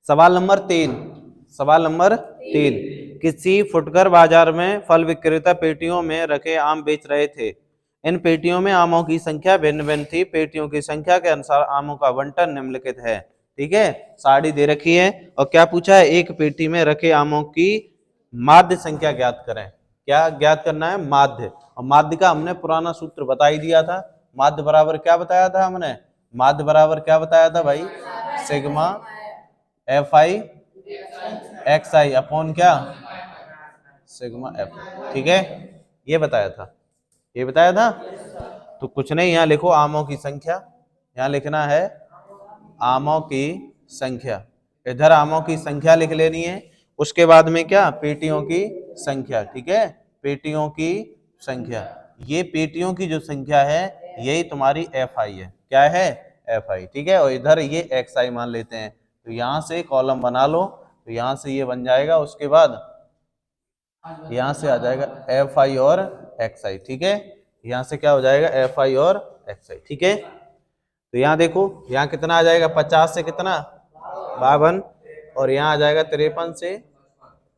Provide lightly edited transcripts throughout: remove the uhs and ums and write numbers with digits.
सवाल नंबर 3, सवाल नंबर 3, किसी फुटकर बाजार में फल विक्रेता पेटियों में रखे आम बेच रहे थे। इन पेटियों में आमों की संख्या भिन्न भिन्न थी। पेटियों की संख्या के अनुसार आमों का आवंटन निम्नलिखित है। ठीक है, साड़ी दे रखी है और क्या पूछा है, एक पेटी में रखे आमों की माध्य संख्या ज्ञात करें। क्या ज्ञात करना है, माध्य। और माध्य का हमने पुराना सूत्र बता ही दिया था। माध्य बराबर क्या बताया था हमने, माध्य बराबर क्या बताया था भाई, sigma F I x I upon क्या, सिग्मा एफ। ठीक है, ये बताया था, ये बताया था। तो कुछ नहीं, यहाँ लिखो आमों की संख्या, यहाँ लिखना है आमों की संख्या, इधर आमों की संख्या लिख लेनी है। उसके बाद में क्या, पेटियों की संख्या। ठीक है, पेटियों की संख्या, ये पेटियों की जो संख्या है यही तुम्हारी एफ आई है। क्या है, एफ आई। ठीक है, और इधर ये एक्स आई मान लेते हैं। तो यहां से कॉलम बना लो, तो यहां से ये बन जाएगा, उसके बाद यहां से आ जाएगा एफ आई और एक्स आई। ठीक है, यहां से क्या हो जाएगा, एफ आई और एक्स आई। ठीक है, तो यहाँ देखो, यहाँ कितना आ जाएगा, 50 से कितना 52, और यहाँ आ जाएगा 53 से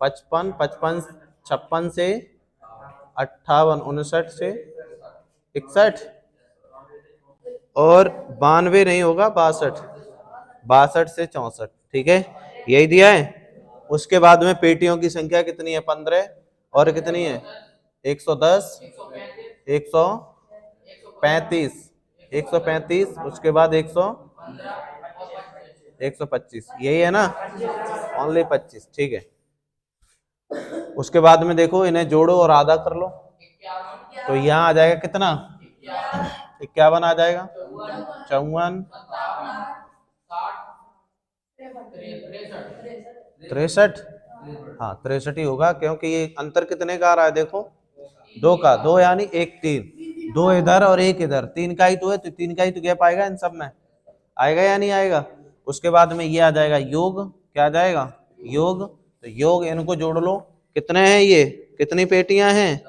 55, 55 56 से 58, 59 से 61, और 92 नहीं होगा, 62, 62 से 64। ठीक है, यही दिया है। उसके बाद में पेटियों की संख्या कितनी है, 15, और कितनी है 110, 135, 135, उसके बाद 125, यही है ना, ओनली 25। ठीक है, उसके बाद में देखो, इन्हें जोड़ो और आधा कर लो, तो यहाँ आ जाएगा कितना, 51 आ जाएगा, 54, 63, हाँ 63 ही होगा, क्योंकि ये अंतर कितने का आ रहा है, देखो 2 का, 2 यानी 1 3, 2 इधर और 1 इधर, 3 का ही तो है, तो 3 का ही तो गैप आएगा इन सब में, आएगा या नहीं आएगा। उसके बाद में ये आ जाएगा योग, क्या आ जाएगा, योग। तो योग, इनको जोड़ लो, कितने हैं ये, कितनी पेटियां हैं,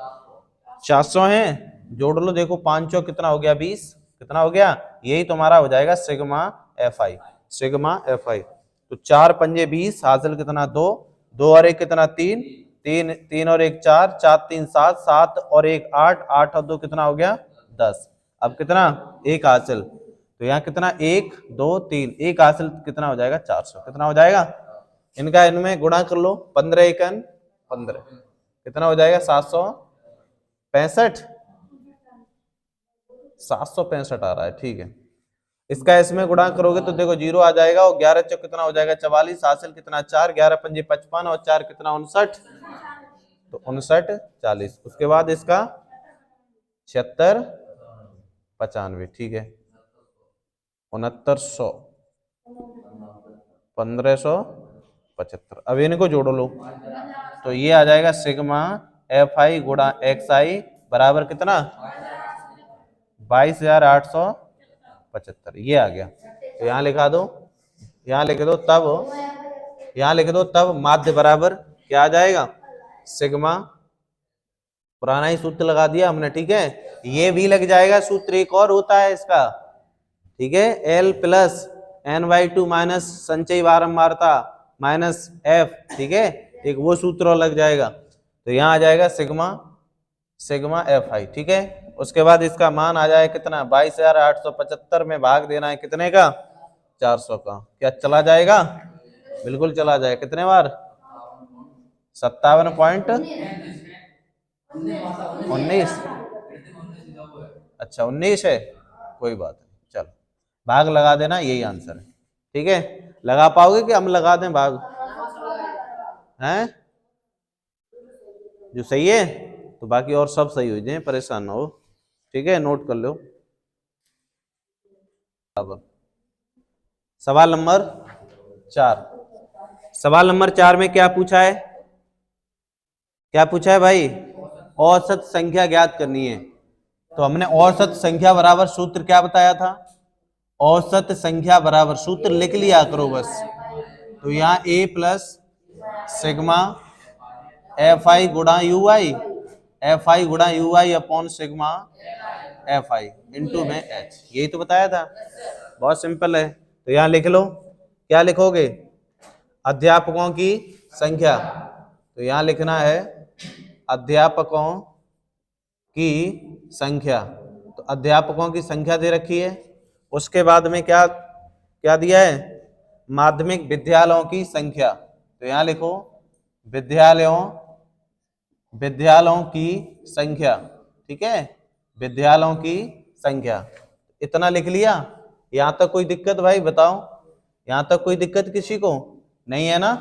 400 हैं, जोड़ लो। देखो 500 कितना हो गया, 20, कितना हो गया, यही तुम्हारा हो जाएगा sigma F I, sigma F I. तो 4 पंजे 20, हासिल कितना 2, 2 और 1 कितना 3, 3, 3 और 1 4, 4 3 7, 7 और 1 8, 8 और 2 कितना हो गया 10। अब कितना, 1 हासिल, तो यहाँ कितना 1 2 3, 1 हासिल कितना हो जाएगा 400, कितना हो जाएगा, इनका इनमें गुणा कर लो, 15 एकन 15, कितना हो जाएगा 765, 765 आ रहा है। ठीक है, इसका इसमें गुणा करोगे तो देखो 0 आ जाएगा, और 11 चौक कितना हो जाएगा 44, हासिल कितना 4, 11 पंजे 55 और 4 कितना 59, तो 59 40। उसके बाद इसका 76 95। ठीक है, 6900 1575। अब इनको जोड़ लो, तो ये आ जाएगा सिग्मा एफ आई गुणा एक्स आई बराबर कितना 22,875, ये आ गया। तो यहाँ लिखा दो, यहाँ लिख दो, तब यहाँ लिख दो, तब माध्य बराबर क्या आ जाएगा, सिग्मा, पुराना ही सूत्र लगा दिया हमने। ठीक है, ये भी लग जाएगा सूत्र, एक और होता है इसका। ठीक है, L plus N by 2 minus संचयी बारंबारता माइनस एफ। ठीक है, एक वो सूत्र लग जाएगा। तो यहाँ आ जाएगा सिग्मा, सिग्मा एफ आई। ठीक है, उसके बाद इसका मान आ जाए कितना, 22,875 में भाग देना है कितने का, 400 का। क्या चला जाएगा, बिल्कुल चला जाएगा। कितने बार, 57.19, अच्छा 19 है, कोई बात नहीं, चलो भाग लगा देना, यही आंसर है। ठीक है, लगा पाओगे कि हम लगा दें भाग, हैं जो सही है, तो बाकी और सब सही हो जाए, परेशान ना हो। ठीक है, नोट कर लो। सवाल नंबर 4, सवाल नंबर 4 में क्या पूछा है, क्या पूछा है भाई, औसत संख्या ज्ञात करनी है। तो हमने औसत संख्या बराबर सूत्र क्या बताया था, औसत संख्या बराबर सूत्र लिख लिया करो बस। तो यहाँ a plus sigma F I गुणा यू आई, एफ आई गुणा you I upon sigma F I into में एच, यही तो बताया था, बहुत सिंपल है। तो यहाँ लिख लो, क्या लिखोगे? अध्यापकों की संख्या। तो यहां लिखना है अध्यापकों की संख्या। तो अध्यापकों की संख्या दे रखी है। उसके बाद में क्या क्या दिया है? माध्यमिक विद्यालयों की संख्या। तो यहां लिखो विद्यालयों विद्यालयों की संख्या। ठीक है, विद्यालयों की संख्या। इतना लिख लिया। यहां तक कोई दिक्कत भाई बताओ? यहां तक कोई दिक्कत किसी को नहीं है ना?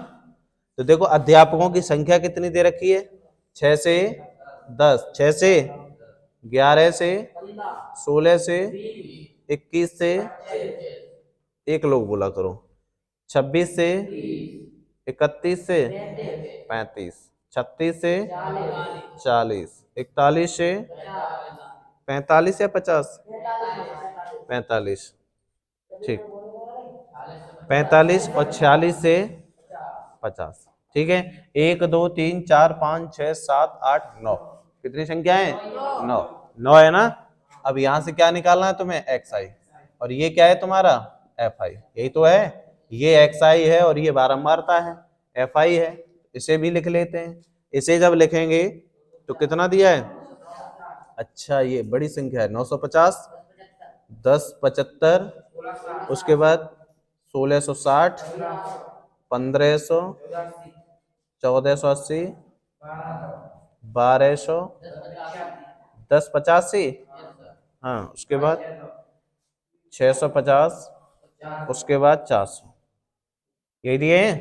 तो देखो अध्यापकों की संख्या कितनी दे रखी है? 6 से 10, 6 से 11 से 16 से 21 से, एक लोग बोला करो, 26 से 31 से 35, 36 से 40, 41 से 45 या 50, 45, ठीक, 45 और 46 से 50। ठीक है, 1 2 3 4 5 6 7 8 9, कितनी संख्या है? 9, 9 है ना? अब यहां से क्या निकालना है तुम्हें? एक्स आई। और ये क्या है तुम्हारा? F I. यही तो है, ये एक्स आई है और ये बारंबारता है, एफ आई है। इसे भी लिख लेते हैं। इसे जब लिखेंगे तो कितना दिया है? अच्छा, ये बड़ी संख्या है 950, 1075, उसके बाद 1660, 1500, 1480, 1200, 1085, हाँ, उसके बाद 650, उसके बाद 400, यही दिए हैं।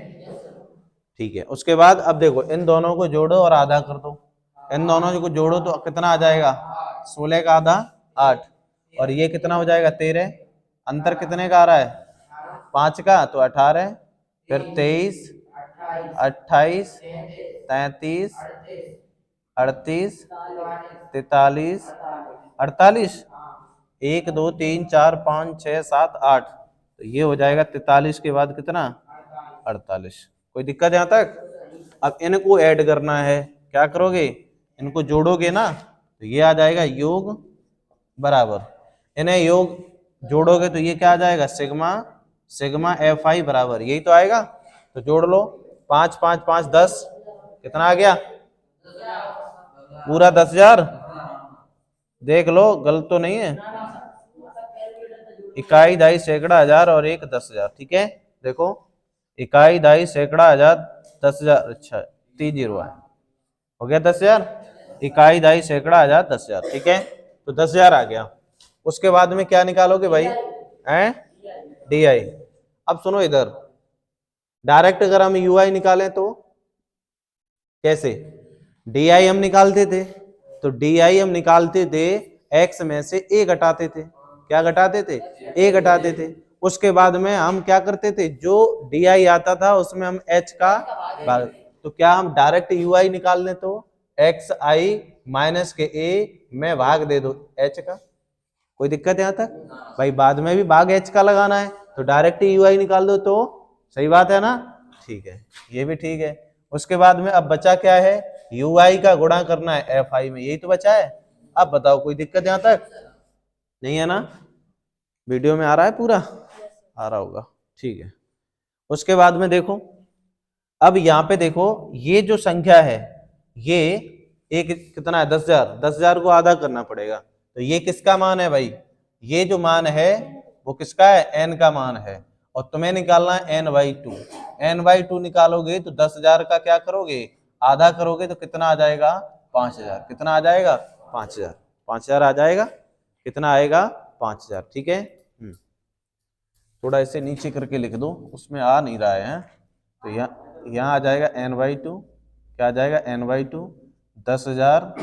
ठीक है, उसके बाद अब देखो इन दोनों को जोड़ो और आधा कर दो। इन दोनों को जोड़ो तो कितना आ जाएगा? 16 का आधा 8, और ये कितना हो जाएगा? 13। अंतर कितने का आ रहा है? 5 का, तो 18, फिर 23, 28, 33, 38, 43, 48, 1 2 3 4 5 6 7 8, तो ये हो जाएगा 43 के बाद कितना? 48। कोई दिक्कत यहाँ तक? अब इनको ऐड करना है, क्या करोगे? इनको जोड़ोगे ना, तो ये आ जाएगा योग बराबर, इन्हें योग जोड़ोगे तो ये क्या आ जाएगा? सिग्मा, सिग्मा एफ आई बराबर, यही तो आएगा। तो जोड़ लो, 5 5 5 10, कितना आ गया? पूरा 10,000। देख लो गलत तो नहीं है। इकाई, दाई, सैकड़ा, हजार और एक 10,000। ठीक है, देखो इकाई, दाई, सैकड़ा, हजार, 10,000। अच्छा, 3 जीरो है, हो गया 10,000। इकाई, दाई, सैकड़ा, हजार, 10,000। ठीक है, तो 10,000 आ गया। उसके बाद में क्या निकालोगे भाई? हैं? D I. अब सुनो इधर, डायरेक्ट अगर हम यू आई निकालें तो कैसे? डी आई हम निकालते थे, तो डी आई हम निकालते थे एक्स में से ए घटाते थे। क्या घटाते थे? ए घटाते थे। उसके बाद में हम क्या करते थे? जो डी आई आता था उसमें हम एच का भाग, तो क्या हम डायरेक्ट यू आई निकाल लें तो एक्स आई माइनस के ए में भाग दे दो एच का। कोई दिक्कत है यहाँ तक? भाई बाद में भी भाग एच का लगाना है तो डायरेक्ट यू आई निकाल दो, तो सही बात है ना? ठीक है, ये भी ठीक है। उसके बाद में अब बचा क्या है? यू आई का गुणा करना है एफ आई में, यही तो बचा है। अब बताओ कोई दिक्कत यहाँ तक नहीं है ना? वीडियो में आ रहा है पूरा? आ रहा होगा, ठीक है। उसके बाद में देखो, अब यहाँ पे देखो ये जो संख्या है ये एक कितना है? 10,000। 10,000 को आधा करना पड़ेगा, तो ये किसका मान है भाई? ये जो मान है वो किसका है? एन का मान है, और तुम्हें निकालना है N by two. N by two निकालोगे तो 10,000 का क्या करोगे? आधा करोगे तो कितना आ जाएगा? 5,000। कितना आ जाएगा? 5,000। 5,000 आ जाएगा। कितना आएगा? 5,000। ठीक है, थोड़ा इसे नीचे करके लिख दो, उसमें आ नहीं रहा है। तो यहाँ आ जाएगा एन बाई टू। क्या आ जाएगा? N by to. 10,000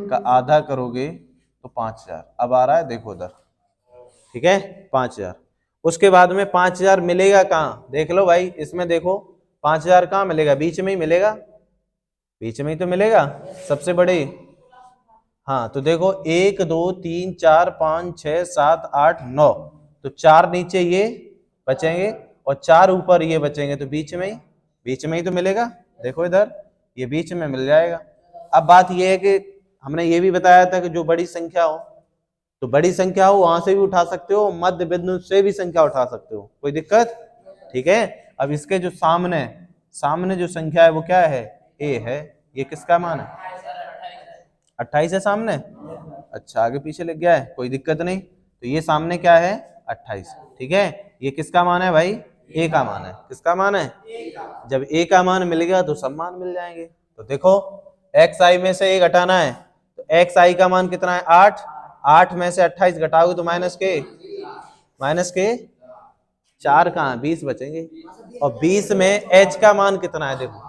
का आधा करोगे तो 5,000। अब आ रहा है, देखो उधर, ठीक है, 5,000। उसके बाद में 5,000 मिलेगा कहाँ? देख लो भाई, इसमें देखो 5,000 कहाँ मिलेगा? बीच में ही मिलेगा, बीच में ही तो मिलेगा सबसे बड़े। हाँ, तो देखो 1 2 3 4 5 6 7 8 9, तो 4 नीचे ये बचेंगे और 4 ऊपर ये बचेंगे, तो बीच में ही तो मिलेगा। देखो इधर, ये बीच में मिल जाएगा। अब बात ये है कि हमने ये भी बताया था कि जो बड़ी संख्या हो, तो बड़ी संख्या हो वहां से भी उठा सकते हो, मध्य बिंदु से भी संख्या उठा सकते हो, कोई दिक्कत ठीक है। अब इसके जो सामने सामने जो संख्या है वो क्या है, ए है। ये किसका मान है, 28 है सामने। अच्छा आगे पीछे लग गया है, कोई दिक्कत नहीं। तो ये सामने क्या है, 28। ठीक है, ये किसका मान है भाई, ए का मान है। किसका मान है, जब ए का मान मिल गया तो सब मान मिल जाएंगे। तो देखो एक्स आई में से ए घटाना है, तो एक्स आई का मान कितना है 8, 8 में से 28 घटाओगे तो माइनस के 4 कहाँ 20 बचेंगे। और 20 में एच का मान कितना है, देखो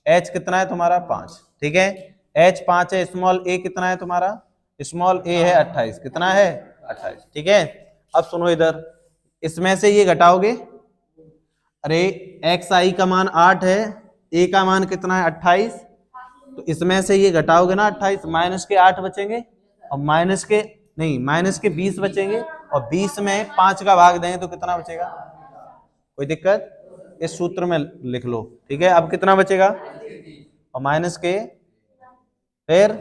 एच कितना है तुम्हारा 5। ठीक है, एच 5 है, स्मॉल ए कितना है तुम्हारा, स्मॉल ए है 28। कितना है 28। ठीक है, अब सुनो इधर, इसमें से ये घटाओगे, अरे एक्स आई का मान 8 है, ए का मान कितना है 28, तो इसमें से ये घटाओगे ना 28, माइनस के 8 बचेंगे और माइनस के 20 बचेंगे, और 20 में 5 का भाग देंगे तो कितना बचेगा, कोई दिक्कत, इस सूत्र में लिख लो। ठीक है, अब कितना बचेगा, और माइनस के फिर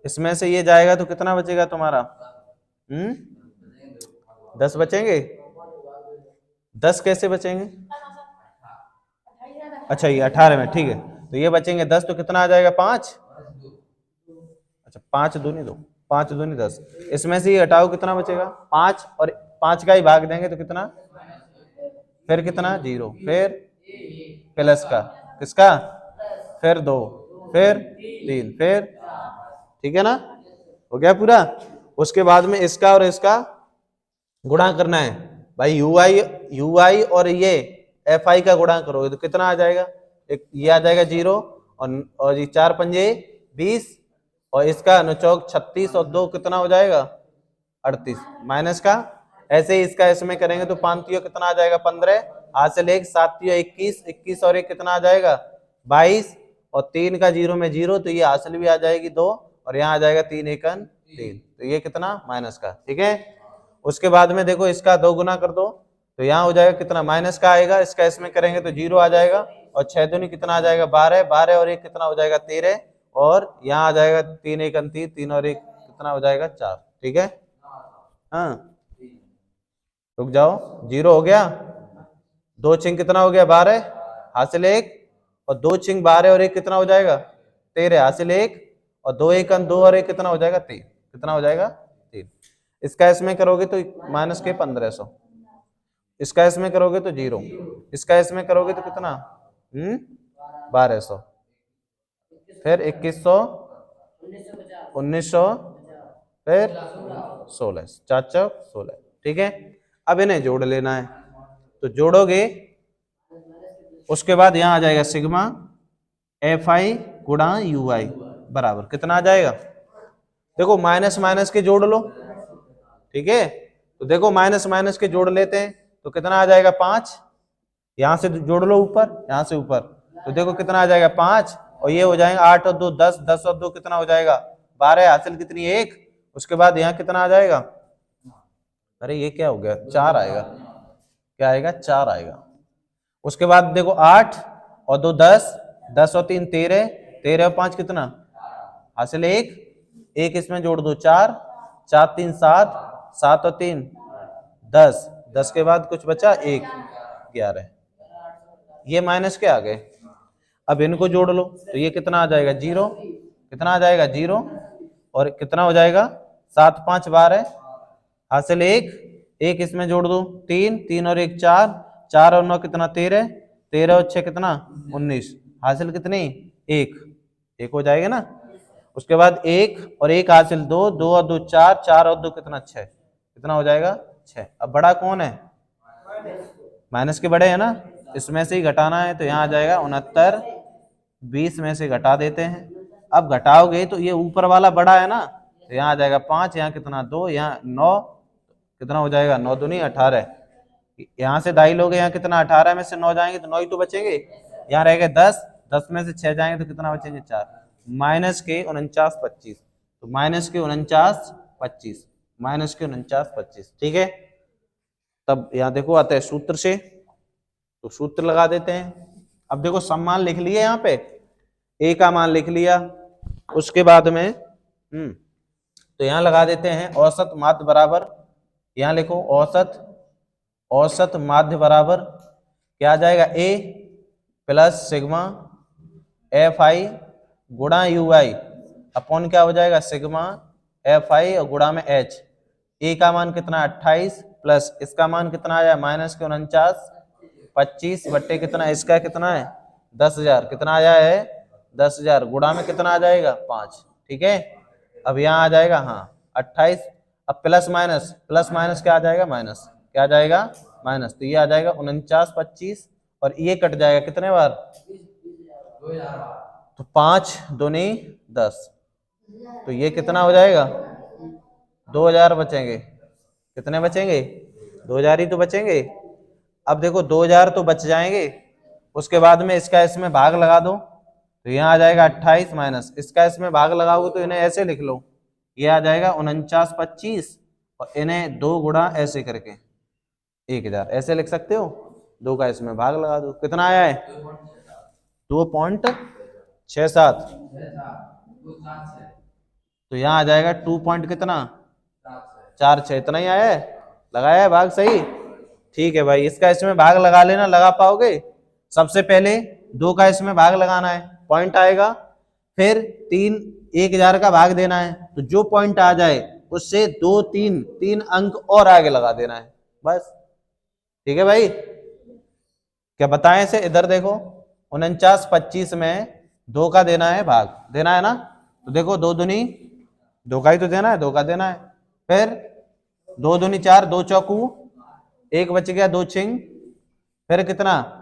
इसमें से ये जाएगा तो कितना बचेगा तुम्हारा 10 बचेंगे। 10 कैसे बचेंगे, अच्छा ये 18 में, ठीक है, तो ये बचेंगे 10, तो कितना आ जाएगा 5। अच्छा 5 दूनी 2, 5 दूनी 10, इसमें से ये हटाओ कितना बचेगा 5, और 5 का ही भाग देंगे तो कितना, फिर कितना 0, फिर प्लस का किसका, फिर 2, फिर 3, फिर, ठीक है ना, हो गया पूरा। उसके बाद में इसका और इसका गुणा करना है भाई, यू आई और ये एफ आई का गुणा करोगे तो कितना आ जाएगा, एक ये आ जाएगा 0, और ये 4 पंजे 20, और इसका अनुचौक 36, और 2 कितना हो जाएगा 38, माइनस का, ऐसे ही इसका इसमें करेंगे तो 5 कितना आ जाएगा 15, हासिल 1, 7 21, 21 और 1 कितना आ जाएगा 22, और 3 का 0 में 0, तो ये हासिल भी आ जाएगी 2, और यहाँ आ जाएगा 3 एकन 3, तो ये कितना माइनस का। ठीक है, उसके बाद में देखो इसका 2 गुना कर दो तो यहाँ हो जाएगा कितना, माइनस का आएगा, इसका इसमें करेंगे तो 0 आ जाएगा, और 6 दूनी कितना आ जाएगा 12, 12 और 1 कितना हो जाएगा 13, और यहाँ आ जाएगा 3 एकन 3, 3 और 1 कितना हो जाएगा 4। ठीक है, हाँ रुक जाओ, 0 हो गया, 2 छिंग कितना हो गया 12, हासिल 1, और 2 छिंग 12 और 1 कितना हो जाएगा 13, हासिल 1, और 2 एकन 2 और 1 कितना हो जाएगा 3, कितना हो जाएगा 3। इसका इसमें करोगे तो माइनस के 1500, इसका इसमें करोगे तो 0, इसका इसमें करोगे तो कितना 1200, फिर 2100, 1900, फिर 16, 4 चौक 16। ठीक है, अब इन्हें जोड़ लेना है, तो जोड़ोगे उसके बाद यहां आ जाएगा सिग्मा एफ आई गुणा यू आई बराबर कितना आ जाएगा, देखो माइनस माइनस के जोड़ लो। ठीक है, तो देखो माइनस माइनस के जोड़ लेते हैं तो कितना आ जाएगा 5, यहां से जोड़ लो ऊपर, यहां से ऊपर, तो देखो कितना आ जाएगा 5, और ये हो जाएगा 8 और 2 10, 10 और 2 कितना हो जाएगा 12, हासिल कितनी 1, उसके बाद यहाँ कितना आ जाएगा, अरे ये क्या हो गया 4 आएगा, क्या आएगा 4 आएगा। उसके बाद देखो 8 और 2 10, 10 और 3 13, 13 और 5 कितना, हासिल 1, 1 इसमें जोड़ दो 4, 4 3 7, 7 और 3 10, 10 के बाद कुछ बचा 1 11, ये माइनस के आ गए। अब इनको जोड़ लो तो ये कितना आ जाएगा 0, कितना आ जाएगा 0, और कितना हो जाएगा 7 5 12, हासिल 1, 1 इसमें जोड़ दो 3, 3 और 1 4, 4 और 9 कितना 13, 13 और 6 कितना 19, हासिल कितनी 1, 1 हो जाएगा ना। उसके बाद 1 और 1 हासिल 2, 2 और 2 4, 4 और 2 कितना 6, कितना हो जाएगा 6। अब बड़ा कौन है, माइनस के बड़े है ना, इसमें से ही घटाना है, तो यहाँ आ जाएगा 69, 20 में से घटा देते हैं। अब घटाओगे तो ये ऊपर वाला बड़ा है ना, तो यहाँ आ जाएगा 5, यहाँ कितना 2, यहाँ 9, कितना हो जाएगा 9 दूनी 18, यहाँ से दाई लोगे, यहाँ कितना 18 में से 9 जाएंगे तो 9 ही तो बचेंगे, यहाँ रहेगा 10, 10 में से 6 जाएंगे तो कितना बचेंगे 4, माइनस के 49 25, तो माइनस के 49 25, माइनस के 49 25। ठीक है, तब यहाँ देखो आता है सूत्र से, तो सूत्र लगा देते हैं। अब देखो सम्मान लिख लिए, यहाँ पे ए का मान लिख लिया, उसके बाद में तो यहाँ लगा देते हैं औसत माध्य बराबर, यहाँ लिखो औसत, औसत माध्य बराबर क्या आ जाएगा, ए प्लस सिग्मा एफ आई गुणा यू आई अपॉन क्या हो जाएगा, सिग्मा एफ आई और गुणा में एच। ए का मान कितना 28 प्लस इसका मान कितना आया माइनस के 49, 25 बट्टे कितना इसका कितना है 10,000, कितना आया है 10,000 गुणा में कितना आ जाएगा 5। ठीक है, अब यहाँ आ जाएगा हाँ 28, अब प्लस माइनस क्या आ जाएगा माइनस, क्या आ जाएगा माइनस, तो ये आ जाएगा 49, 25 और ये कट जाएगा कितने बार, तो 5 दूनी 10, तो ये कितना हो जाएगा 2,000 बचेंगे, कितने बचेंगे 2,000 ही तो बचेंगे। अब देखो 2,000 तो बच जाएंगे, उसके बाद में इसका इसमें भाग लगा दो, तो यहाँ आ जाएगा 28 माइनस इसका इसमें भाग लगाओगे तो इन्हें ऐसे लिख लो, ये आ जाएगा 49, 25 और इन्हें 2 गुणा ऐसे करके 1,000 ऐसे लिख सकते हो, 2 का इसमें भाग लगा दो, कितना आया है 2.67, तो यहाँ आ जाएगा 2 पॉइंट कितना 4,6, इतना ही आया है, लगाया है भाग सही। ठीक है भाई, इसका इसमें भाग लगा लेना, लगा पाओगे। सबसे पहले 2 का इसमें भाग लगाना है, पॉइंट आएगा, फिर 1,000 का भाग देना है, तो जो पॉइंट आ जाए उससे 2 3 अंक और आगे लगा देना है बस। ठीक है भाई, क्या बताएं इसे, इधर देखो 49, 25 में 2 का देना है भाग, देना है ना, तो देखो 2 दूनी 2 का ही तो देना है, 2 का देना है, फिर 2 दूनी 4, 2 चौकू 1 बच गया, 2 छिंग, फिर कितना,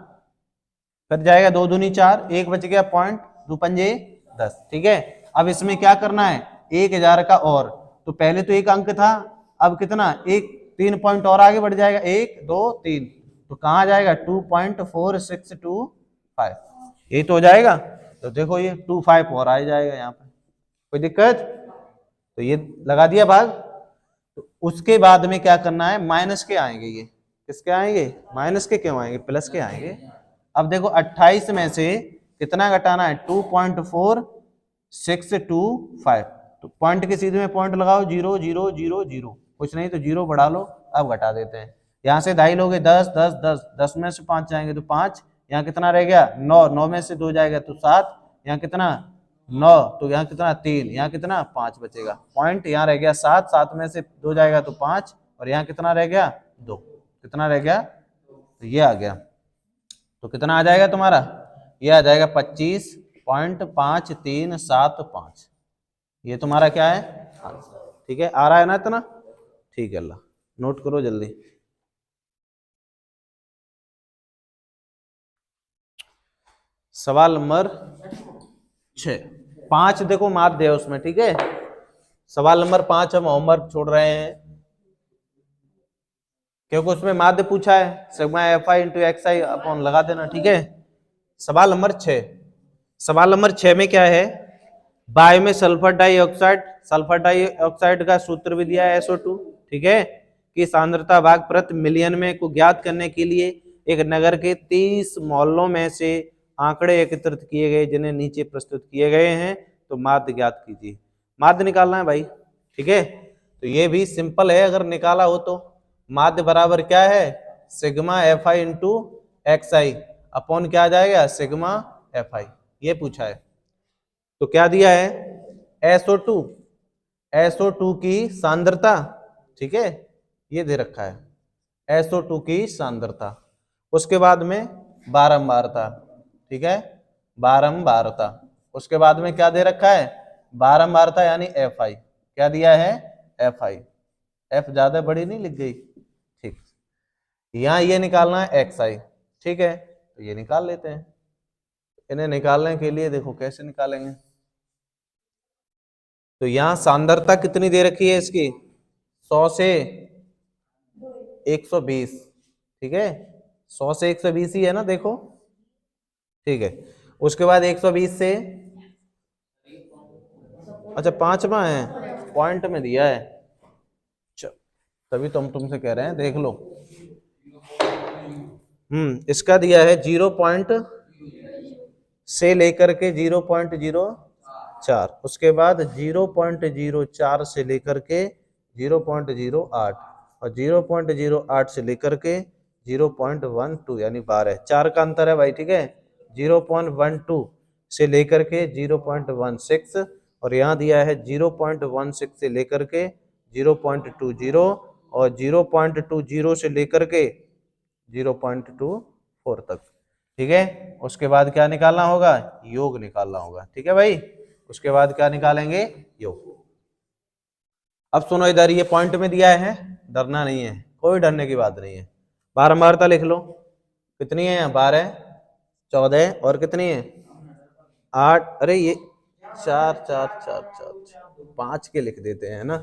फिर जाएगा 2 दूनी 4, 1 बच गया पॉइंट, 2 पंजे 10। ठीक है, अब इसमें क्या करना है 1,000 का और, तो पहले तो 1 अंक था, अब कितना 3 पॉइंट और आगे बढ़ जाएगा, 1 2 3, तो कहाँ जाएगा 2.4625, यही तो हो जाएगा। तो देखो ये 25 और आ जाएगा यहाँ पे, कोई दिक्कत, तो ये लगा दिया भाग। तो उसके बाद में क्या करना है, माइनस के आएंगे, ये किसके आएंगे माइनस के, क्यों आएंगे प्लस के आएंगे। अब देखो 28 में से कितना घटाना है 2.4625, तो पॉइंट के सीधे में पॉइंट लगाओ 0 0 0 0, कुछ नहीं तो 0 बढ़ा लो, अब घटा देते हैं, यहाँ से 2.5 लोगे 10 10 10, 10 में से 5 जाएंगे तो 5, यहाँ कितना रह गया 9, 9 में से 2 जाएगा तो 7, यहाँ कितना 9, तो यहाँ कितना 3, यहाँ कितना 5 बचेगा, पॉइंट यहाँ रह गया 7, 7 में से 2 जाएगा तो 5 और यहाँ कितना रह गया 2, कितना रह गया, तो ये आ गया, तो कितना आ जाएगा तुम्हारा, ये आ जाएगा 25.5375, ये तुम्हारा क्या है आंसर। ठीक है, आ रहा है ना इतना, ठीक है, अल्लाह नोट करो जल्दी। सवाल नंबर 6, 5 देखो माध्य है उसमें, ठीक है, सवाल नंबर 5 हम होमवर्क छोड़ रहे हैं क्योंकि उसमें माध्य पूछा है, sigma F I into x I upon लगा देना। ठीक है, सवाल नंबर 6, सवाल नंबर 6 में क्या है, वायु में सल्फर डाइऑक्साइड का सूत्र भी दिया है SO2, ठीक है, कि सांद्रता भाग प्रति मिलियन में को ज्ञात करने के लिए एक नगर के 30 मोहल्लों में से आंकड़े एकत्रित किए गए जिन्हें नीचे प्रस्तुत किए गए हैं, तो माध्य ज्ञात कीजिए। माध्य निकालना है भाई, ठीक है, तो ये भी सिंपल है, अगर निकाला हो तो माध्य बराबर क्या है sigma F I into x I upon क्या आ जाएगा सिग्मा एफ आई, ये पूछा है। तो क्या दिया है SO2 की सांद्रता, ठीक है, ये दे रखा है SO2 की सांद्रता, उसके बाद में बारंबारता, ठीक है, बारंबारता, उसके बाद में क्या दे रखा है बारंबारता यानी FI, क्या दिया है FI, F ज्यादा बड़ी नहीं लिख गई, ठीक, यहाँ ये निकालना है XI, ठीक है, तो ये निकाल लेते हैं। इन्हें निकालने के लिए देखो कैसे निकालेंगे, तो यहां सांद्रता कितनी दे रखी है इसकी 100 से 120, ठीक है, 100 से 120 ही है ना, देखो, ठीक है, उसके बाद 120 से, अच्छा 5वां है पॉइंट में दिया है, तभी तो हम तुमसे कह रहे हैं देख लो, इसका दिया है 0 पॉइंट से लेकर के 0.04, उसके बाद 0.04 से लेकर के 0.08 और 0.08 से लेकर के 0.12 यानी 12, 4 का अंतर है भाई, ठीक है। 0.12 से लेकर के 0.16, और यहाँ दिया है 0.16 से लेकर के 0.20, और 0.20 से लेकर के 0.24 तक, ठीक है। उसके बाद क्या निकालना होगा, योग निकालना होगा, ठीक है भाई। उसके बाद क्या निकालेंगे, योग। अब सुनो इधर, ये पॉइंट में दिया है, डरना नहीं है, कोई डरने की बात नहीं है। बारंबारता लिख लो, कितनी है, 12, 14 और कितनी है, 8, अरे ये 4 4 4 4 5 के लिख देते हैं ना,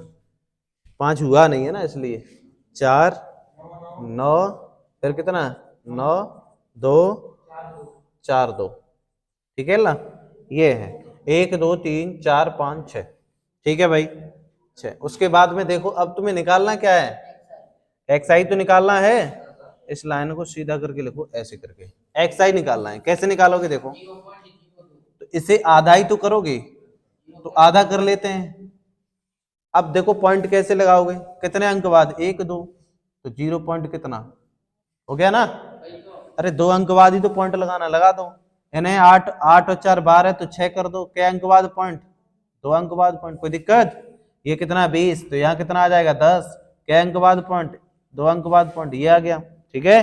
5 हुआ नहीं है ना इसलिए। 4 9, फिर कितना, 9 2 4 2, ठीक है ना। ये है 1 2 3 4 5 6, ठीक है भाई, 6। उसके बाद में देखो, अब तुम्हें निकालना क्या है, एक्स आई तो निकालना है। इस लाइन को सीधा करके लिखो, ऐसे करके एक्स आई निकालना है। कैसे निकालोगे, देखो, तो इसे आधा ही तो करोगे, तो आधा कर लेते हैं। अब देखो पॉइंट कैसे लगाओगे, कितने अंक बाद, 1 2, तो 0 पॉइंट कितना हो गया ना। अरे 2 अंक बाद ही तो पॉइंट लगाना, लगा दो। इन्हें 8 8 और 4 12, तो 6 कर दो। क्या अंक बाद पॉइंट, 2 अंक बाद पॉइंट, कोई दिक्कत। ये कितना 20, तो यहाँ कितना आ जाएगा 10। क्या अंक बाद पॉइंट, 2 अंक बाद पॉइंट, ये आ गया, ठीक है,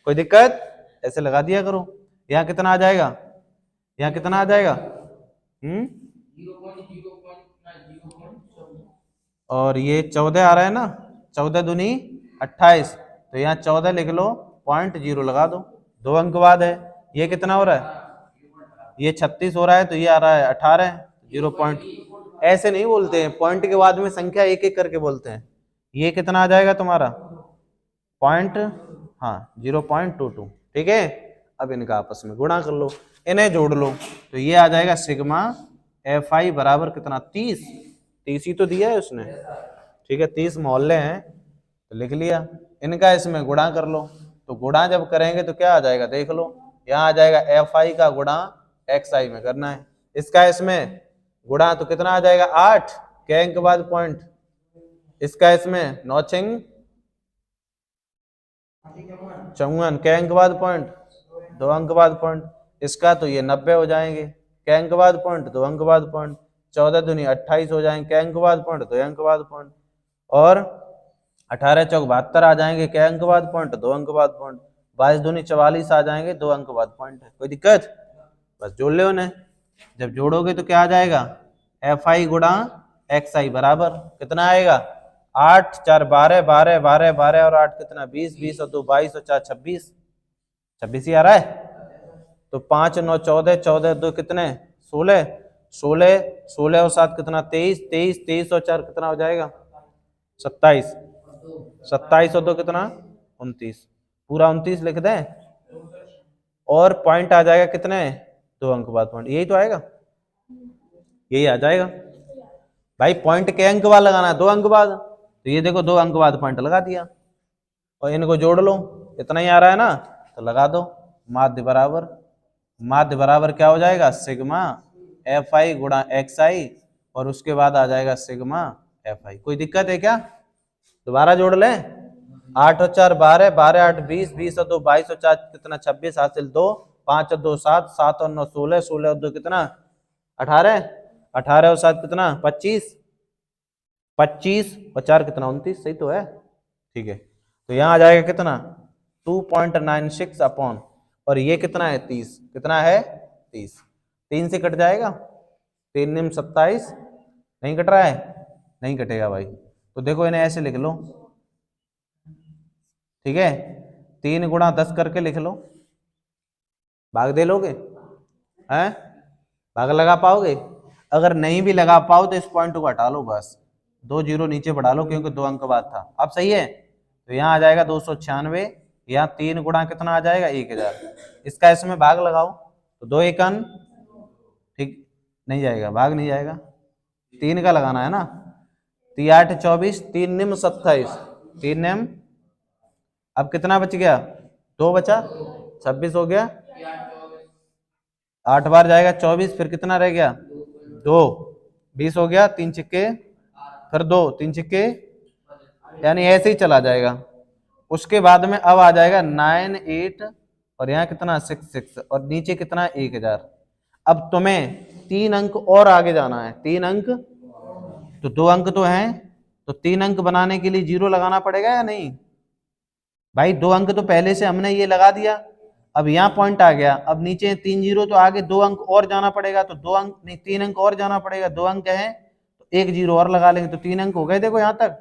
कोई दिक्कत। ऐसे लगा दिया करो। यहाँ कितना आ जाएगा, यहाँ कितना आ जाएगा, और ये 14 आ रहा है ना, 14 दूनी 28, तो यहाँ 14 लिख लो, .0 लगा दो, 2 अंक बाद है। ये कितना हो रहा है, ये 36 हो रहा है, तो ये आ रहा है 18, 0 पॉइंट। ऐसे नहीं बोलते हैं, पॉइंट के बाद में संख्या एक एक करके बोलते हैं। ये कितना आ जाएगा तुम्हारा, पॉइंट, हाँ 0.22, ठीक है। अब इनका आपस में गुणा कर लो, इन्हें जोड़ लो, तो ये आ जाएगा सिग्मा एफ आई बराबर कितना, 30 ही तो दिया है उसने, ठीक है। 30 मोहल्ले हैं, तो लिख लिया। इनका इसमें गुणा कर लो, तो गुणा जब करेंगे तो क्या आ जाएगा, देख लो, यहाँ आ जाएगा एफ आई का गुणा एक्स आई में करना है। इसका इसमें गुणा तो कितना आ जाएगा, 8, के अंक बाद पॉइंट। इसका इसमें 9 6 54, के अंक बाद पॉइंट, 2 अंक बाद पॉइंट। इसका तो ये 90 हो जाएंगे, के अंक बाद पॉइंट, 2 अंक बाद पॉइंट। 14 दूनी 28 हो जाएंगे, के अंक बाद पॉइंट, 2 अंक बाद पॉइंट। और 18 चौक 72 आ जाएंगे, के अंक बाद पॉइंट, 2 अंक बाद पॉइंट। 22 दूनी 44 आ जाएंगे, 2 अंक बाद पॉइंट है, कोई दिक्कत। बस जोड़ ले उन्हें, जब जोड़ोगे तो क्या आ जाएगा, एफ आई गुणा एक्स आई बराबर कितना आएगा, 8 4 12 12 12 12 और 8 कितना, 20 20 और 2 22 और 4 26, 26 ही आ रहा है। तो 5 9 14 14 2 कितने, 16 16 16 और 7 कितना, 23 23 23 और 4 कितना हो जाएगा, 27 27 और 2 कितना, 29, पूरा 29 लिख दें। और पॉइंट आ जाएगा कितने, 2 अंक बाद पॉइंट, यही तो आएगा, यही आ जाएगा भाई। पॉइंट के अंक बाद लगाना है, 2 अंक बाद, तो ये देखो 2 अंक बाद पॉइंट लगा दिया। और इनको जोड़ लो, इतना ही आ रहा है ना, तो लगा दो माध्य बराबर, माध्य बराबर क्या हो जाएगा, सिग्मा एफ आई गुणा एक्स आई, और उसके बाद आ जाएगा सिग्मा एफ आई। कोई दिक्कत है क्या, दोबारा जोड़ लें। 8 और 4 12 12 8 20 20 और 2 22 और 4 कितना, 26 हासिल 2, 5 और 2 7 7 और 9 16 16 और 2 कितना, 18 18 और 7 कितना, 25 25 और 4 कितना, 29, सही तो है, ठीक है। तो यहाँ आ जाएगा कितना, 2.96 अपॉन, और ये कितना है, 30, कितना है 30, 3 से कट जाएगा, 3 निम 27, नहीं कट रहा है, नहीं कटेगा भाई। तो देखो इन्हें ऐसे लिख लो, ठीक है, 3 गुणा 10 करके लिख लो, भाग दे लोगे हैं, भाग लगा पाओगे। अगर नहीं भी लगा पाओ तो इस पॉइंट को हटा लो, बस 2 जीरो नीचे बढ़ा लो, क्योंकि 2 अंक बाद था। अब सही है, तो यहाँ आ जाएगा 296, यहाँ 3 गुणा कितना आ जाएगा, 1000। इसका इसमें भाग लगाओ, तो 2 एकन, ठीक, नहीं जाएगा, भाग नहीं जाएगा, 3 का लगाना है ना। 3 8 24, 3 निम 27, 3 निम, अब कितना बच गया, 2 बचा, 26 हो गया, 8 बार जाएगा 24, फिर कितना रह गया, 2, 20 हो गया, 3 छिक्के, फिर 2 3 छिक्के, यानी ऐसे ही चला जाएगा। उसके बाद में अब आ जाएगा 9 8 और यहाँ कितना 6 6 और नीचे कितना 1000। अब तुम्हें 3 अंक और आगे जाना है, 3 अंक, तो 2 अंक तो हैं, तो 3 अंक बनाने के लिए 0 लगाना पड़ेगा या नहीं भाई? 2 अंक तो पहले से हमने ये लगा दिया, अब यहाँ पॉइंट आ गया, अब नीचे 3 0 तो आगे 2 अंक और जाना पड़ेगा, तो 2 अंक नहीं 3 अंक और जाना पड़ेगा, 2 अंक है तो 1 0 और लगा लेंगे, तो 3 अंक हो गए। देखो यहाँ तक,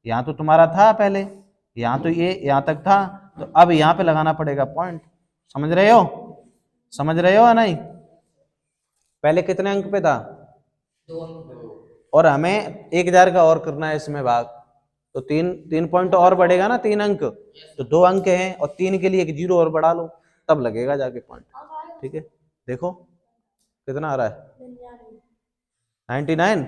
यहाँ तो तुम्हारा था पहले, यहाँ तो ये यहाँ तक था, तो अब यहाँ पे लगाना पड़ेगा पॉइंट। समझ रहे हो, समझ रहे हो या नहीं? पहले कितने अंक पे था? 2 अंक, और हमें 1000 का और करना है इसमें भाग, तो 3 पॉइंट और बढ़ेगा ना, 3 अंक, तो 2 अंक हैं और 3 के लिए 1 0 और बढ़ा लो, तब लगेगा जाके पॉइंट। ठीक है, देखो कितना आ रहा है 99।